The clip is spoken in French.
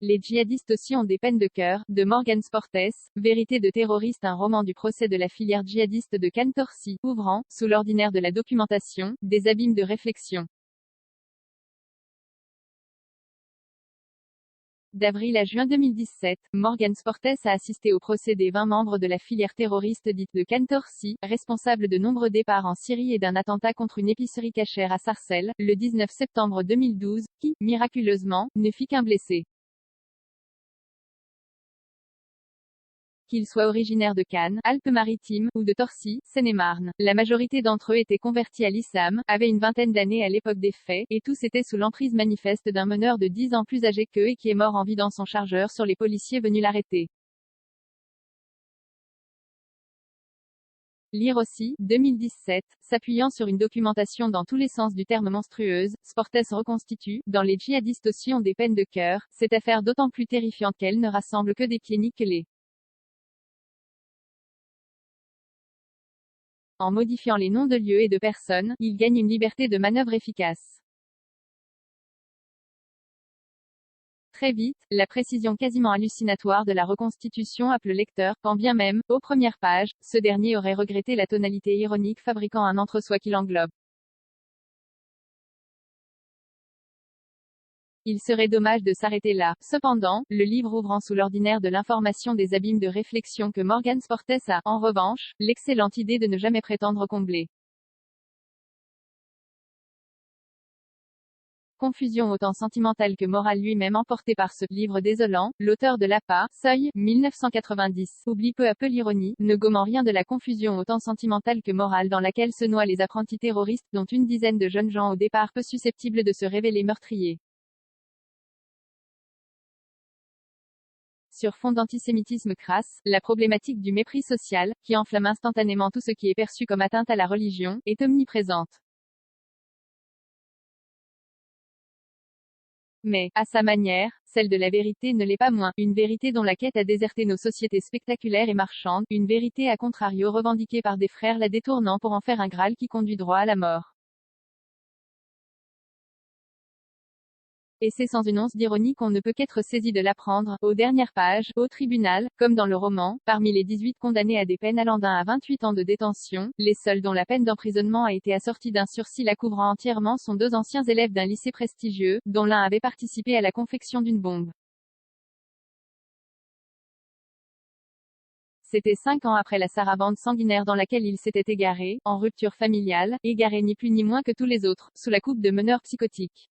Les djihadistes aussi ont des peines de cœur, de Morgan Sportes, Vérité de terroriste, un roman du procès de la filière djihadiste de Cantorsi, ouvrant, sous l'ordinaire de la documentation, des abîmes de réflexion. D'avril à juin 2017, Morgan Sportes a assisté au procès des 20 membres de la filière terroriste dite de Cantorsi, responsables de nombreux départs en Syrie et d'un attentat contre une épicerie cachère à Sarcelles, le 19 septembre 2012, qui, miraculeusement, ne fit qu'un blessé. Qu'ils soient originaires de Cannes, Alpes-Maritimes, ou de Torcy, Seine-et-Marne, la majorité d'entre eux étaient convertis à l'islam, avaient une vingtaine d'années à l'époque des faits, et tous étaient sous l'emprise manifeste d'un meneur de 10 ans plus âgé qu'eux et qui est mort en vidant son chargeur sur les policiers venus l'arrêter. Lire aussi, 2017, s'appuyant sur une documentation dans tous les sens du terme monstrueuse, Sportes reconstitue, dans Les djihadistes aussi ont des peines de cœur, cette affaire d'autant plus terrifiante qu'elle ne rassemble que des pieds nickelés. En modifiant les noms de lieux et de personnes, il gagne une liberté de manœuvre efficace. Très vite, la précision quasiment hallucinatoire de la reconstitution happe le lecteur, quand bien même, aux premières pages, ce dernier aurait regretté la tonalité ironique fabriquant un entre-soi qui l'englobe. Il serait dommage de s'arrêter là. Cependant, le livre ouvrant sous l'ordinaire de l'information des abîmes de réflexion que Morgan Sportes a, en revanche, l'excellente idée de ne jamais prétendre combler. Confusion autant sentimentale que morale lui-même emporté par ce livre désolant, l'auteur de l'APA, Seuil, 1990, oublie peu à peu l'ironie, ne gommant rien de la confusion autant sentimentale que morale dans laquelle se noient les apprentis terroristes dont une dizaine de jeunes gens au départ peu susceptibles de se révéler meurtriers. Sur fond d'antisémitisme crasse, la problématique du mépris social, qui enflamme instantanément tout ce qui est perçu comme atteinte à la religion, est omniprésente. Mais, à sa manière, celle de la vérité ne l'est pas moins, une vérité dont la quête a déserté nos sociétés spectaculaires et marchandes, une vérité à contrario revendiquée par des frères la détournant pour en faire un Graal qui conduit droit à la mort. Et c'est sans une once d'ironie qu'on ne peut qu'être saisi de l'apprendre, aux dernières pages, au tribunal, comme dans le roman, parmi les 18 condamnés à des peines allant d'1 à 28 ans de détention, les seuls dont la peine d'emprisonnement a été assortie d'un sursis la couvrant entièrement sont 2 anciens élèves d'un lycée prestigieux, dont l'un avait participé à la confection d'une bombe. C'était 5 ans après la sarabande sanguinaire dans laquelle il s'était égaré, en rupture familiale, égaré ni plus ni moins que tous les autres, sous la coupe de meneurs psychotiques.